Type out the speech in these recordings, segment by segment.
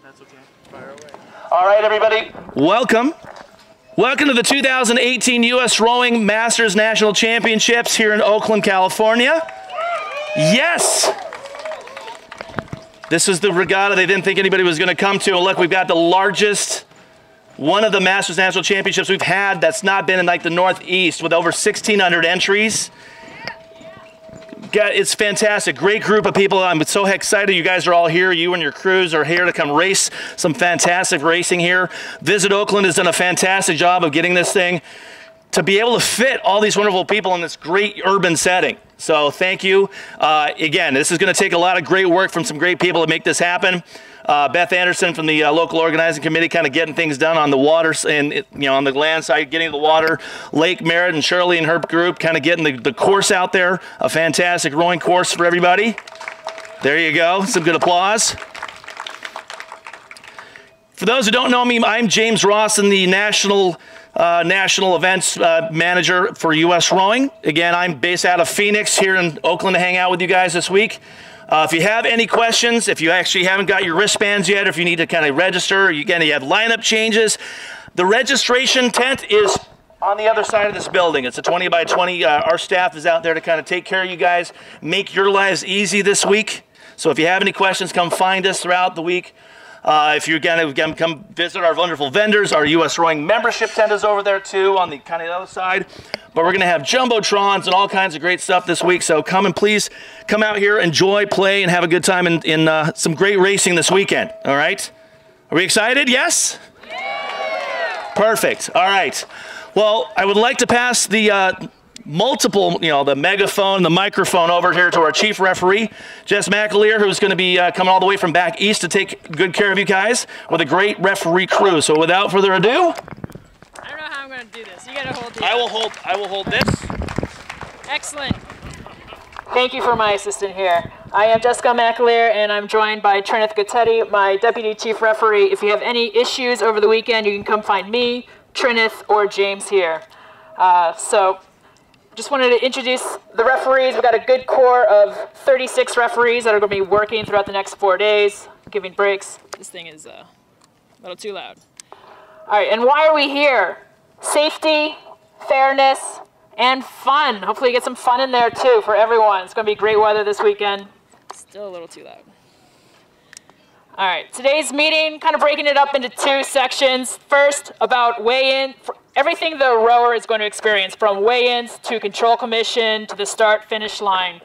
That's okay. Fire away. All right, everybody. Welcome. Welcome to the 2018 U.S. Rowing Masters National Championships here in Oakland, California. Yes! This is the regatta they didn't think anybody was going to come to. And look, we've got the largest, one of the Masters National Championships we've had that's not been in like the Northeast, with over 1,600 entries. It's fantastic. Great group of people. I'm so excited you guys are all here. You and your crews are here to come race some fantastic racing here. Visit Oakland has done a fantastic job of getting this thing to be able to fit all these wonderful people in this great urban setting. So thank you. Again, this is going to take a lot of great work from some great people to make this happen. Beth Anderson from the local organizing committee kind of getting things done on the water and on the land side, getting the water. Lake Merritt and Shirley and her group kind of getting the course out there. A fantastic rowing course for everybody. There you go. Some good applause. For those who don't know me, I'm James Rawson, the national events manager for U.S. Rowing. Again, I'm based out of Phoenix, here in Oakland to hang out with you guys this week. If you have any questions, if you actually haven't got your wristbands yet, or if you need to kind of register, or you have lineup changes, the registration tent is on the other side of this building. It's a 20 by 20. Our staff is out there to kind of take care of you guys, make your lives easy this week. So if you have any questions, come find us throughout the week. If you're going to come visit our wonderful vendors, our U.S. Rowing membership tent is over there too on the kind of the other side. But we're going to have jumbotrons and all kinds of great stuff this week. So come and please come out here, enjoy, play, and have a good time in some great racing this weekend. All right? Are we excited? Yes? Yeah. Perfect. All right. Well, I would like to pass the the megaphone, the microphone over here to our chief referee, Jess McAleer, who's going to be coming all the way from back east to take good care of you guys with a great referee crew. So without further ado, I don't know how I'm going to do this. You got to hold the I will hold this. Excellent. Thank you for my assistant here. I am Jessica McAleer, and I'm joined by Trinith Gattetti, my deputy chief referee. If you have any issues over the weekend, you can come find me, Trinith, or James here. Just wanted to introduce the referees. We've got a good core of 36 referees that are going to be working throughout the next 4 days, giving breaks. This thing is a little too loud. All right, and why are we here? Safety, fairness, and fun. Hopefully you get some fun in there too for everyone. It's going to be great weather this weekend. Still a little too loud. All right, today's meeting, kind of breaking it up into two sections. First, about weigh-in. Everything the rower is going to experience, from weigh-ins to control commission to the start-finish line.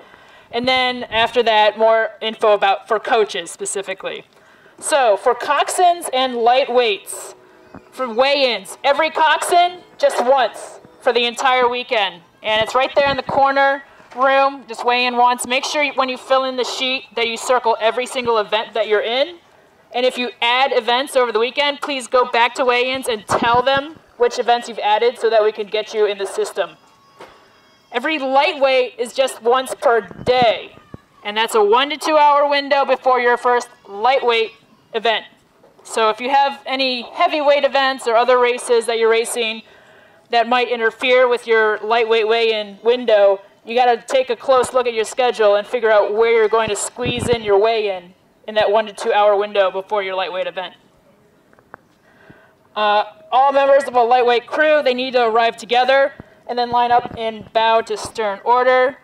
And then after that, more info for coaches specifically. So for coxswains and lightweights, for weigh-ins, every coxswain just once for the entire weekend. And it's right there in the corner room. Just weigh in once. Make sure when you fill in the sheet that you circle every single event that you're in. And if you add events over the weekend, please go back to weigh-ins and tell them which events you've added so that we can get you in the system. Every lightweight is just once per day, and that's a 1 to 2 hour window before your first lightweight event. So if you have any heavyweight events or other races that you're racing that might interfere with your lightweight weigh-in window, you got to take a close look at your schedule and figure out where you're going to squeeze in your weigh-in in that 1 to 2 hour window before your lightweight event. All members of a lightweight crew, they need to arrive together and then line up in bow to stern order.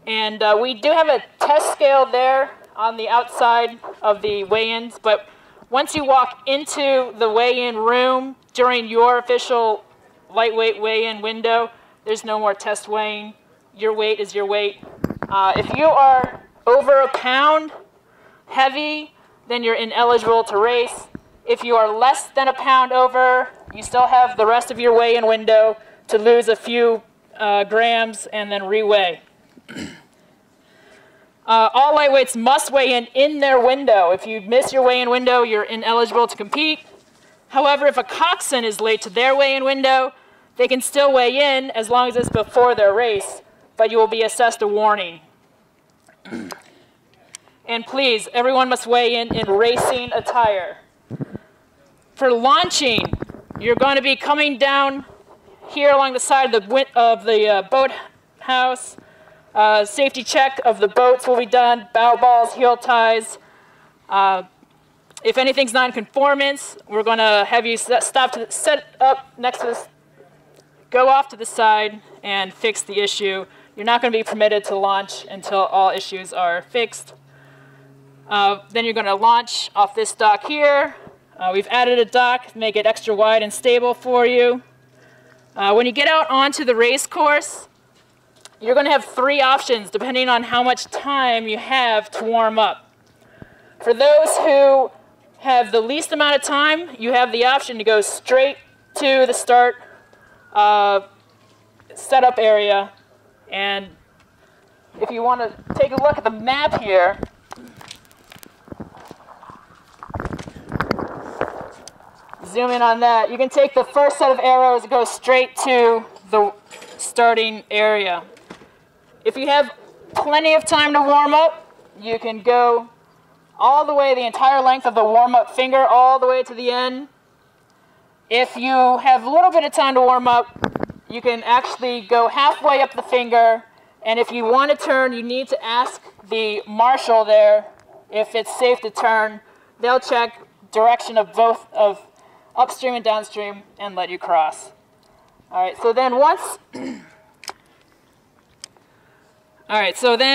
And we do have a test scale there on the outside of the weigh-ins, but once you walk into the weigh-in room during your official lightweight weigh-in window, there's no more test weighing. Your weight is your weight. If you are over a pound heavy, then you're ineligible to race. If you are less than a pound over, you still have the rest of your weigh-in window to lose a few grams and then re-weigh. All lightweights must weigh in their window. If you miss your weigh-in window, you're ineligible to compete. However, if a coxswain is late to their weigh-in window, they can still weigh in as long as it's before their race, but you will be assessed a warning. And please, everyone must weigh in racing attire. For launching, you're going to be coming down here along the side of the boathouse. Safety check of the boats will be done, bow balls, heel ties. If anything's not in conformance, we're going to have you set up next to this, go off to the side and fix the issue. You're not going to be permitted to launch until all issues are fixed. Then you're going to launch off this dock here. We've added a dock to make it extra wide and stable for you. When you get out onto the race course, you're going to have 3 options depending on how much time you have to warm up. For those who have the least amount of time, you have the option to go straight to the start setup area. And if you want to take a look at the map here, zoom in on that, you can take the first set of arrows and go straight to the starting area. If you have plenty of time to warm up, you can go all the way, the entire length of the warm-up finger, all the way to the end. If you have a little bit of time to warm up, you can actually go halfway up the finger, and if you want to turn, you need to ask the marshal there if it's safe to turn. They'll check direction of both of upstream and downstream and let you cross. All right, so then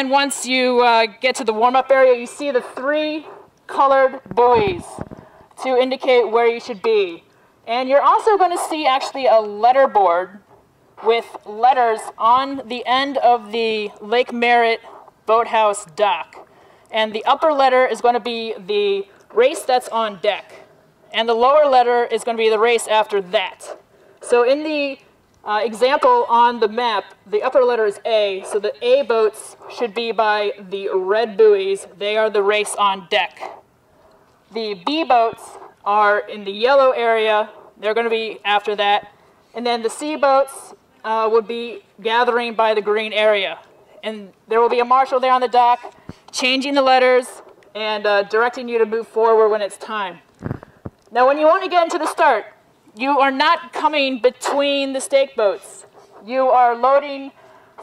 once you get to the warm-up area, you see the 3 colored buoys to indicate where you should be. And you're also going to see actually a letterboard with letters on the end of the Lake Merritt boathouse dock. And the upper letter is going to be the race that's on deck. And the lower letter is going to be the race after that. So in the example on the map, the upper letter is A, so the A boats should be by the red buoys. They are the race on deck. The B boats are in the yellow area. They're going to be after that. And then the C boats would be gathering by the green area. And there will be a marshal there on the dock changing the letters and directing you to move forward when it's time. Now, when you want to get into the start, you are not coming between the stake boats. You are loading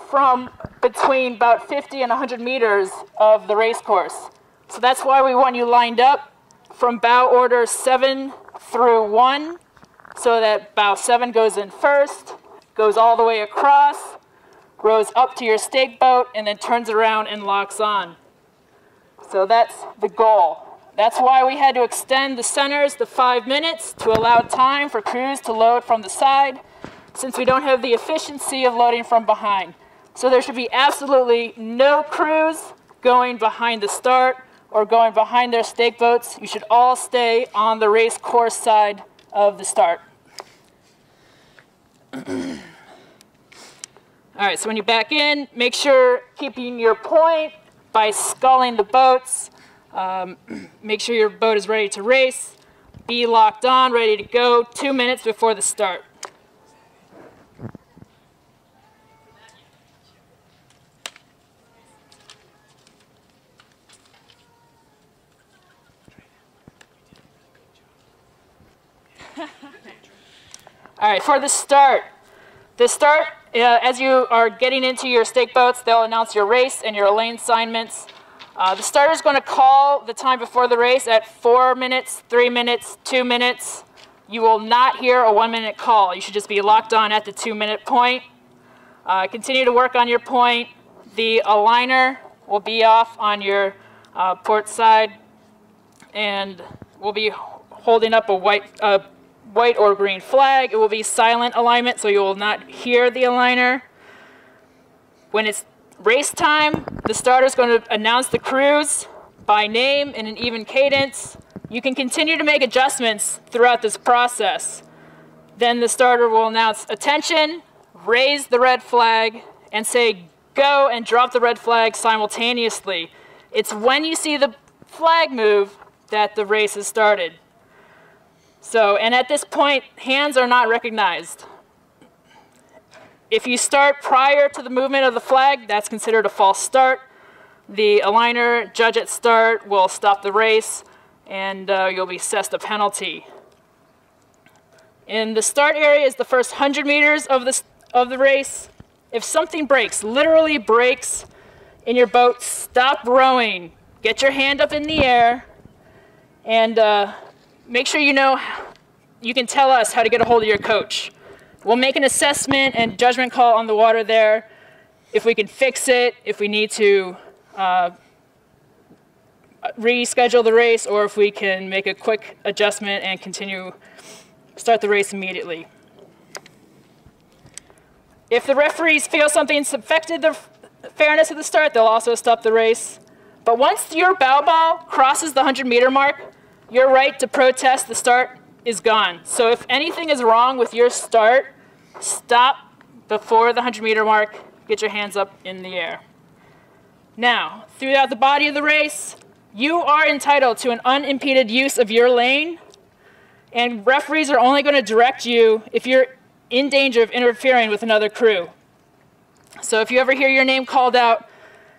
from between about 50 and 100 meters of the race course. So that's why we want you lined up from bow order 7 through 1, so that bow 7 goes in first, goes all the way across, rows up to your stake boat, and then turns around and locks on. So that's the goal. That's why we had to extend the centers to 5 minutes to allow time for crews to load from the side, since we don't have the efficiency of loading from behind. So there should be absolutely no crews going behind the start or going behind their stake boats. You should all stay on the race course side of the start. All right, so when you back in, make sure keeping your point by sculling the boats. Make sure your boat is ready to race. Be locked on, ready to go 2 minutes before the start. All right, for the start. As you are getting into your stake boats, they'll announce your race and your lane assignments. The starter is going to call the time before the race at 4 minutes, 3 minutes, 2 minutes. You will not hear a 1-minute call. You should just be locked on at the 2-minute point. Continue to work on your point. The aligner will be off on your port side, and we'll be holding up a white or green flag. It will be silent alignment, so you will not hear the aligner. When it's race time, the starter is going to announce the crews by name in an even cadence. You can continue to make adjustments throughout this process. Then the starter will announce attention, raise the red flag, and say go and drop the red flag simultaneously. It's when you see the flag move that the race has started. So, and at this point, hands are not recognized. If you start prior to the movement of the flag, that's considered a false start. The aligner, judge at start, will stop the race, and you'll be assessed a penalty. In the start area is the first 100 meters of the race. If something breaks, literally breaks in your boat, stop rowing. Get your hand up in the air And make sure you can tell us how to get a hold of your coach. We'll make an assessment and judgment call on the water there, if we can fix it, if we need to reschedule the race, or if we can make a quick adjustment and start the race immediately. If the referees feel something's affected the fairness of the start, they'll also stop the race. But once your bow ball crosses the 100-meter mark, your right to protest the start is gone. So if anything is wrong with your start, stop before the 100-meter mark, get your hands up in the air. Now, throughout the body of the race, you are entitled to an unimpeded use of your lane, and referees are only going to direct you if you're in danger of interfering with another crew. So if you ever hear your name called out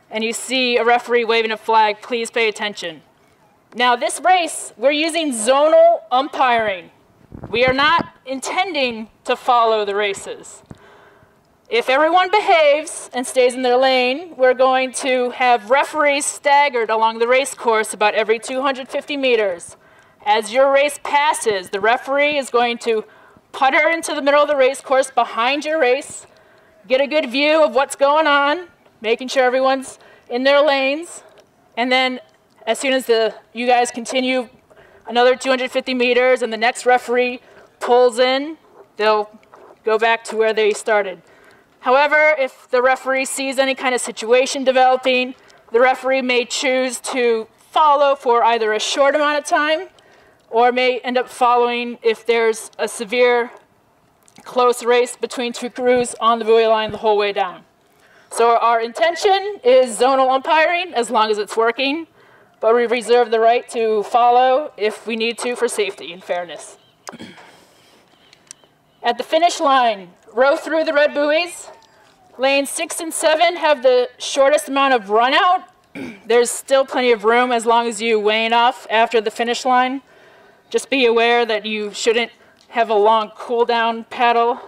and you see a referee waving a flag, please pay attention. Now this race, we're using zonal umpiring. We are not intending to follow the races. If everyone behaves and stays in their lane, we're going to have referees staggered along the race course about every 250 meters. As your race passes, the referee is going to putter into the middle of the race course behind your race, get a good view of what's going on, making sure everyone's in their lanes, and then as soon as you guys continue another 250 meters and the next referee pulls in, they'll go back to where they started. However, if the referee sees any kind of situation developing, the referee may choose to follow for either a short amount of time or may end up following if there's a severe close race between two crews on the buoy line the whole way down. So our intention is zonal umpiring as long as it's working, but we reserve the right to follow if we need to for safety and fairness. At the finish line, row through the red buoys. Lanes 6 and 7 have the shortest amount of run out. There's still plenty of room as long as you wane off after the finish line. Just be aware that you shouldn't have a long cool down paddle.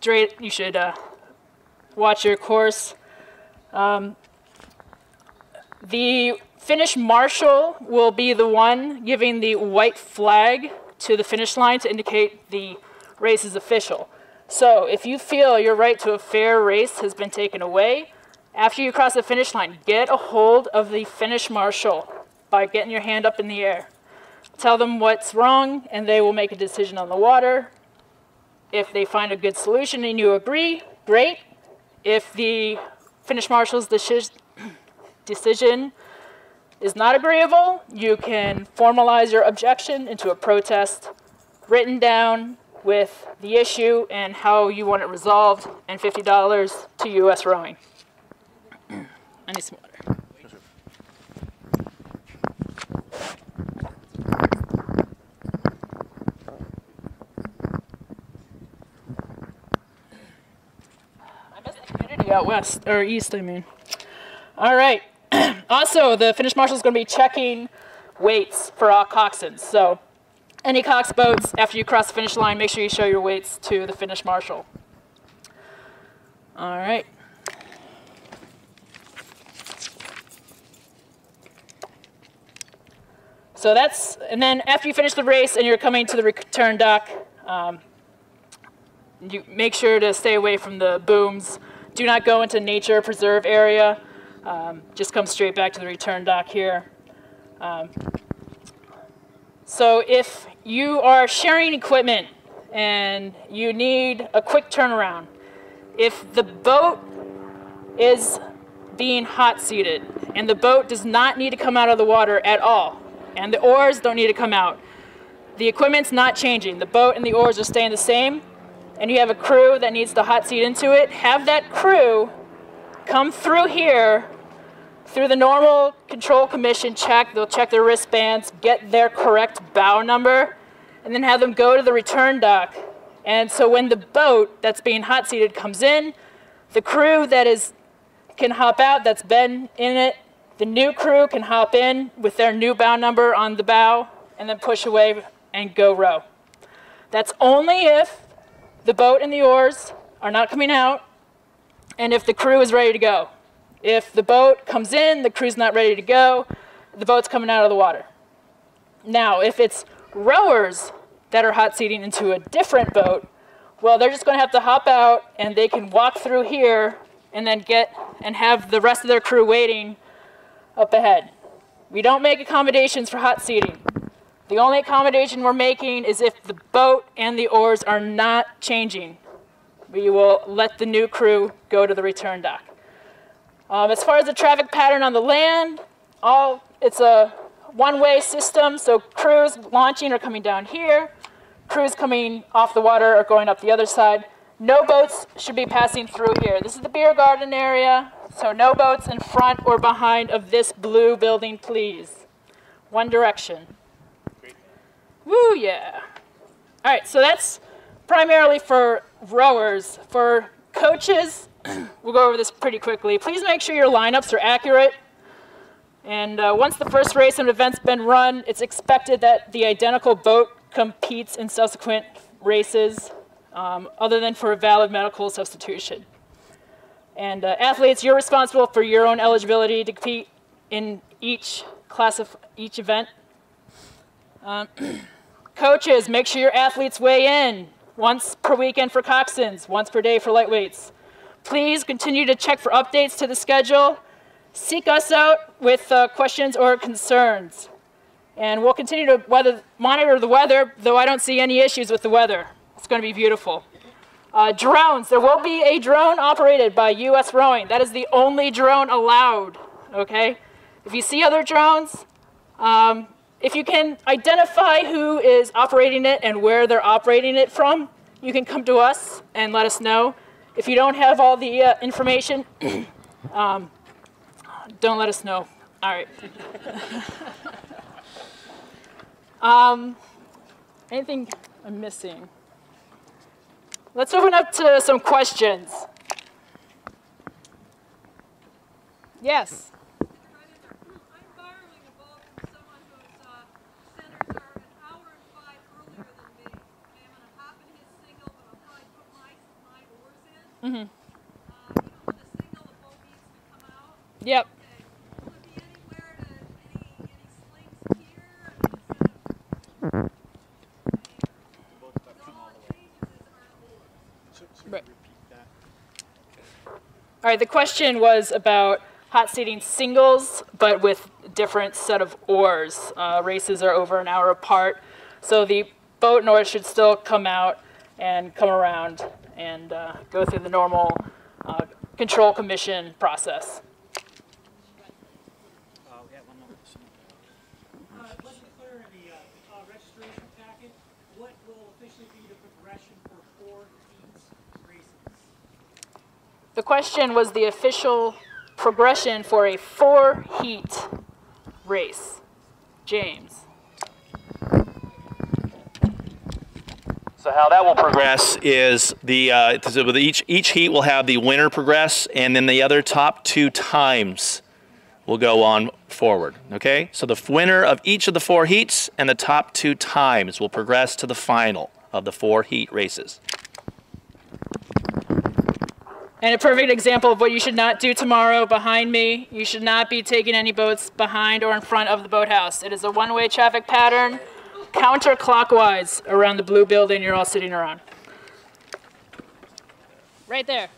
You should watch your course. The finish marshal will be the one giving the white flag to the finish line to indicate the race is official. So if you feel your right to a fair race has been taken away, after you cross the finish line, get a hold of the finish marshal by getting your hand up in the air. Tell them what's wrong, and they will make a decision on the water. If they find a good solution and you agree, great. If the finish marshal's decision is not agreeable, you can formalize your objection into a protest written down with the issue and how you want it resolved, and $50 to U.S. Rowing. I need some water. I missed the community out west, or east, I mean. All right. Also, the finish marshal is going to be checking weights for all coxswains. So any cox boats, after you cross the finish line, make sure you show your weights to the finish marshal. All right. So and then after you finish the race and you're coming to the return dock, you make sure to stay away from the booms. Do not go into nature preserve area. Just come straight back to the return dock here. So if you are sharing equipment and you need a quick turnaround, if the boat is being hot seated and the boat does not need to come out of the water at all, and the oars don't need to come out, the equipment's not changing, the boat and the oars are staying the same, and you have a crew that needs to hot seat into it, have that crew come through here through the normal control commission check. They'll check their wristbands, get their correct bow number, and then have them go to the return dock. And so when the boat that's being hot seated comes in, the crew that can hop out that's been in it, the new crew can hop in with their new bow number on the bow and then push away and go row. That's only if the boat and the oars are not coming out and if the crew is ready to go. If the boat comes in, the crew's not ready to go, the boat's coming out of the water. Now, if it's rowers that are hot seating into a different boat, well, they're just going to have to hop out, and they can walk through here and then have the rest of their crew waiting up ahead. We don't make accommodations for hot seating. The only accommodation we're making is if the boat and the oars are not changing. We will let the new crew go to the return dock. As far as the traffic pattern on the land, it's a one-way system, so crews launching are coming down here. Crews coming off the water are going up the other side. No boats should be passing through here. This is the beer garden area, so no boats in front or behind of this blue building, please. One direction. Woo, yeah. All right, so that's primarily for rowers. For coaches, we'll go over this pretty quickly. Please make sure your lineups are accurate. And once the first race and event's been run, it's expected that the identical boat competes in subsequent races, other than for a valid medical substitution. And athletes, you're responsible for your own eligibility to compete in each event. Coaches, make sure your athletes weigh in once per weekend for Coxswains, once per day for lightweights. Please continue to check for updates to the schedule. Seek us out with questions or concerns. And we'll continue to monitor the weather, though I don't see any issues with the weather. It's going to be beautiful. Drones. There will be a drone operated by U.S. Rowing. That is the only drone allowed, okay? If you see other drones, if you can identify who is operating it and where they're operating it from, you can come to us and let us know. If you don't have all the information, don't let us know. All right. Anything I'm missing? Let's open up to some questions. Yes. I'm borrowing a boat from someone whose centers are an hour and 5 earlier than me. Okay, I'm going to hop in his single, but I'll probably put my oars in. Even with a single, the boat needs to come out. Yep. Okay. Will there be anywhere to any slings here? I mean, instead of all it changes is our oars. Right. All right, the question was about hot seating singles, but with different set of oars. Races are over an hour apart, so the boat and oars should still come out and come around and go through the normal control commission process. Let's be clear in the registration packet, what will officially be the progression for 4 heats races? The question was the official progression for a 4-heat race. James. So how that will progress is each heat will have the winner progress, and then the other top 2 times will go on forward. Okay, so the winner of each of the 4 heats and the top 2 times will progress to the final of the 4 heat races. And a perfect example of what you should not do tomorrow behind me, you should not be taking any boats behind or in front of the boathouse. It is a one-way traffic pattern, counterclockwise around the blue building you're all sitting around. Right there.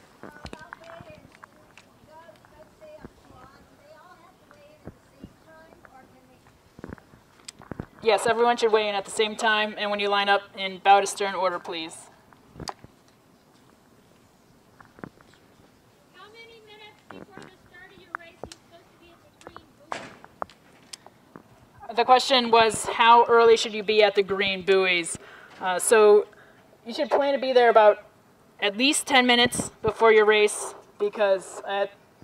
Yes, everyone should weigh in at the same time, and when you line up in bow to stern order, please. How many minutes before the start of your race are you supposed to be at the green buoy? The question was, how early should you be at the green buoys? So you should plan to be there about at least 10 minutes before your race, because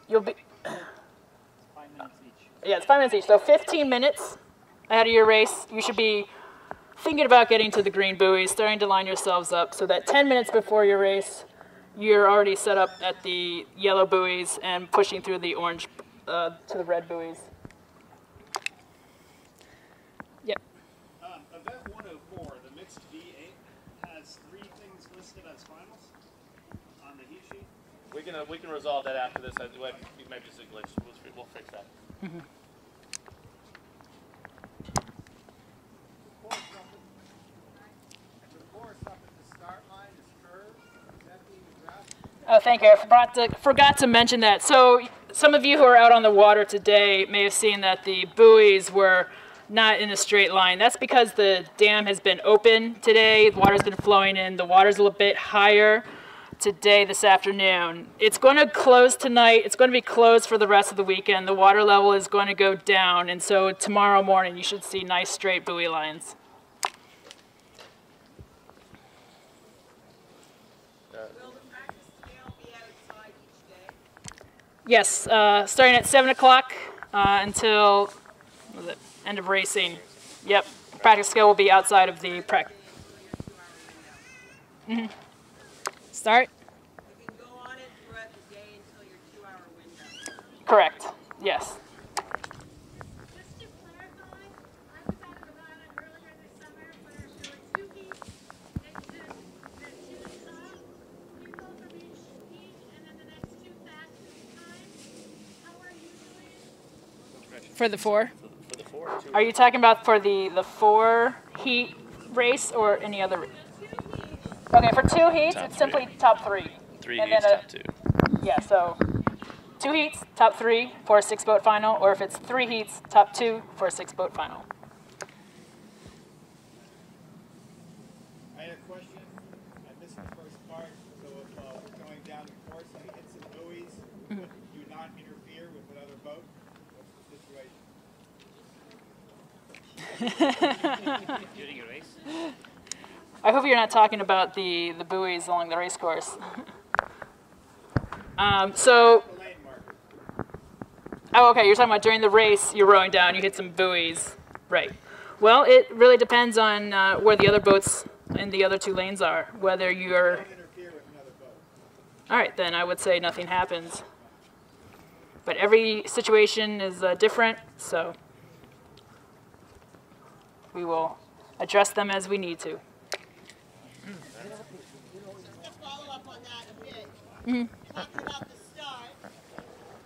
you'll be... 5 minutes each. Yeah, it's 5 minutes each. So 15 minutes ahead of your race, you should be thinking about getting to the green buoys, starting to line yourselves up, so that 10 minutes before your race, you're already set up at the yellow buoys and pushing through the orange to the red buoys. Yep. Event 104, the mixed V8, has 3 things listed as finals on the heat sheet. We can resolve that after this. It might be just a glitch. We'll fix that. Oh, thank you. I forgot to mention that. So some of you who are out on the water today may have seen that the buoys were not in a straight line. That's because the dam has been open today. The water's been flowing in. The water's a little bit higher today, this afternoon. It's going to close tonight. It's going to be closed for the rest of the weekend. The water level is going to go down, and so tomorrow morning you should see nice straight buoy lines. Will the practice scale be outside each day? Yes, starting at 7 o'clock until what was it, end of racing. Yep, practice scale will be outside of the practice. Start? You can go on it throughout the day until your 2-hour window. Correct, yes. Just to clarify, I was out of Nevada earlier this summer where there were 2 heats and the 2 top. You go from each heat and then the next 2 fast times. How are you doing? For the 4? For the 4 or 2? Are you talking about for the 4 heat race or any other? 2 heats. Okay, for 2 heats, Top it's 3. simply top 3. 3 and heats, then top 2. Yeah, so 2 heats, top 3 for a 6-boat final, or if it's 3 heats, top 2 for a 6-boat final. I had a question. I missed the first part. So if we're going down the course and we hit some buoys, would you not interfere with another boat? What's the situation? During a race? I hope you're not talking about the buoys along the race course. So, The lane marker. oh, okay, you're talking about during the race, you're rowing down, you hit some buoys. Right. Well, it really depends on where the other boats in the other 2 lanes are, whether you're... Don't interfere with another boat. All right, then I would say nothing happens. But every situation is different, so we will address them as we need to. Just to follow up on that a bit, you talked about the start,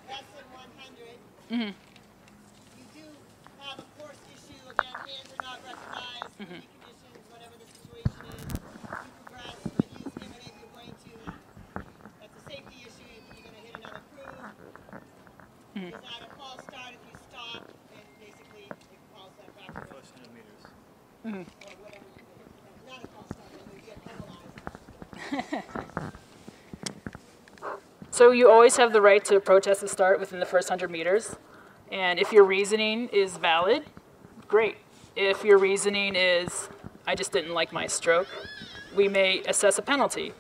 less than 100. You do have a course issue, again, hands are not recognized, conditions, whatever the situation is. You progress, but you given it, you're going to, that's a safety issue, you think you're going to hit another crew. Is that a false start if you stop, and basically it calls that back to Plus 100 meters. or whatever you do. Not a false start, then you get penalized. So you always have the right to protest the start within the first 100 meters. And if your reasoning is valid, great. If your reasoning is, I just didn't like my stroke, we may assess a penalty.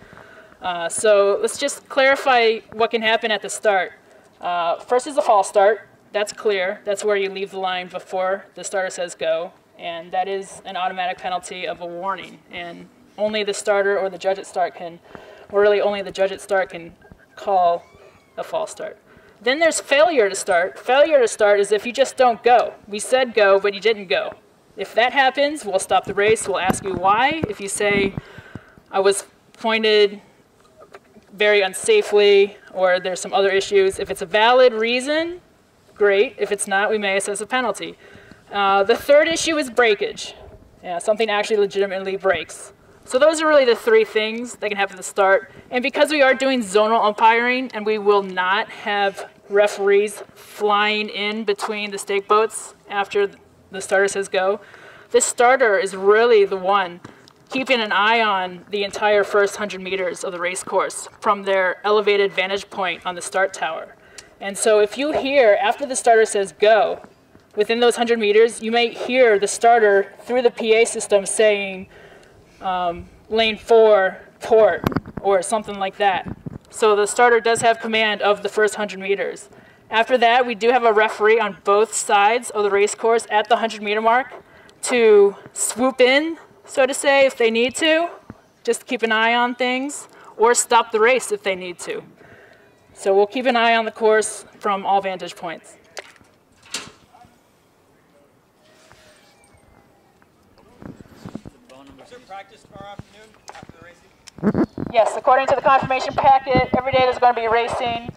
So let's just clarify what can happen at the start. First is the false start. That's clear. That's where you leave the line before the starter says go. And that is an automatic penalty of a warning. And only the starter or the judge at start can, or really only the judge at start can call a false start. Then there's failure to start. Failure to start is if you just don't go. We said go, but you didn't go. If that happens, we'll stop the race. We'll ask you why. If you say, I was pointed very unsafely, or there's some other issues. If it's a valid reason, great. If it's not, we may assess a penalty. The third issue is breakage. Yeah, something actually legitimately breaks. So those are really the 3 things that can happen at the start. And because we are doing zonal umpiring and we will not have referees flying in between the stake boats after the starter says go, the starter is really the one keeping an eye on the entire first 100 meters of the race course from their elevated vantage point on the start tower. And so if you hear, after the starter says go, within those 100 meters, you may hear the starter through the PA system saying, lane 4, port, or something like that. So the starter does have command of the first 100 meters. After that, we do have a referee on both sides of the race course at the 100-meter mark to swoop in, so to say, if they need to, just keep an eye on things, or stop the race if they need to. So we'll keep an eye on the course from all vantage points. Is there practice tomorrow afternoon after the racing? Yes, according to the confirmation packet, every day there's going to be racing.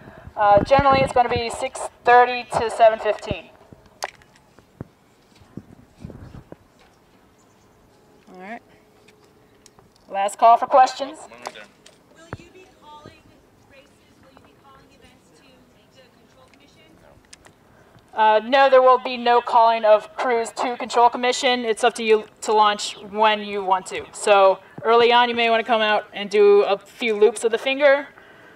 Generally, it's going to be 6:30 to 7:15. All right. Last call for questions. Will you be calling race No, there will be no calling of crews to Control Commission. It's up to you to launch when you want to. So early on, you may want to come out and do a few loops of the finger.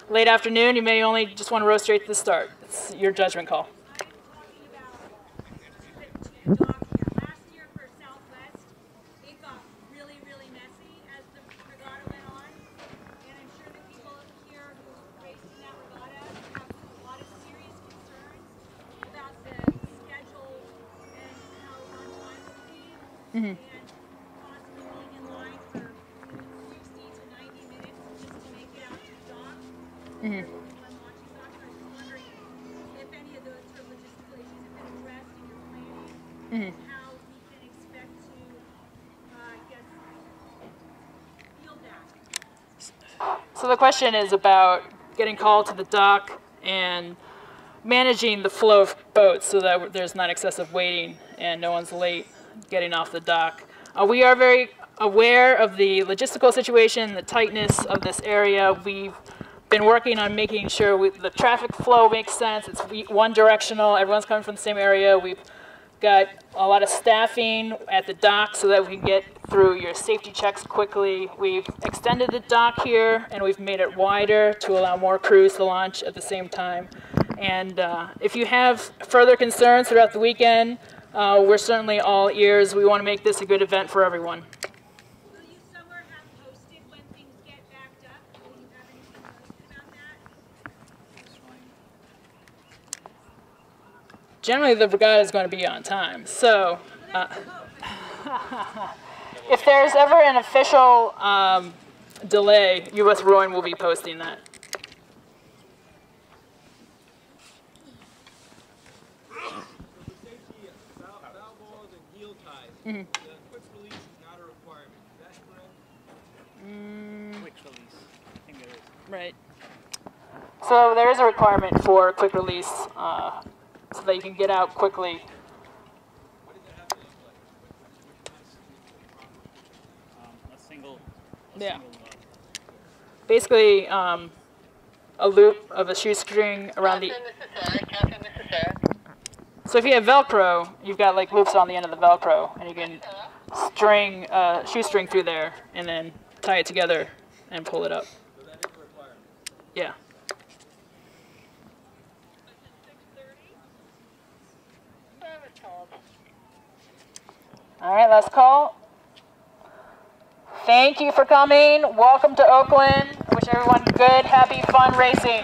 Late afternoon, you may only just want to row straight to the start. It's your judgment call. I'm talking about the dock here. Last year for Southwest, it got really, really messy as the regatta went on. And I'm sure that people here who raced in that regatta have a lot of serious concerns about the schedule and how on time it will be. And possibly being in line for 60 to 90 minutes just to make it out to the dock. I'm watching dock, and I was wondering if any of those sort of logistical issues have been addressed in your planning, how we can expect to, I guess, field that. So the question is about getting called to the dock and managing the flow of boats so that there's not excessive waiting and no one's late getting off the dock. We are very aware of the logistical situation, the tightness of this area. We've been working on making sure the traffic flow makes sense. It's one directional, everyone's coming from the same area. We've got a lot of staffing at the dock so that we can get through your safety checks quickly. We've extended the dock here and we've made it wider to allow more crews to launch at the same time. And if you have further concerns throughout the weekend, we're certainly all ears. We want to make this a good event for everyone. Will you somewhere have posted when things get backed up? Will you have anything posted about that? Generally, the regatta is going to be on time. So if there's ever an official delay, U.S. Rowing will be posting that. Valve and heel ties. The quick release is not a requirement. Is that correct? Quick release. I think there is. Right. So there is a requirement for quick release so that you can get out quickly. What does that have to look like? A single. Yeah. Basically, a loop of a shoestring around the. So if you have Velcro, you've got like loops on the end of the Velcro, and you can string shoestring through there, and then tie it together and pull it up. So that is a requirement. Yeah. All right, last call. Thank you for coming. Welcome to Oakland. I wish everyone good, happy, fun racing.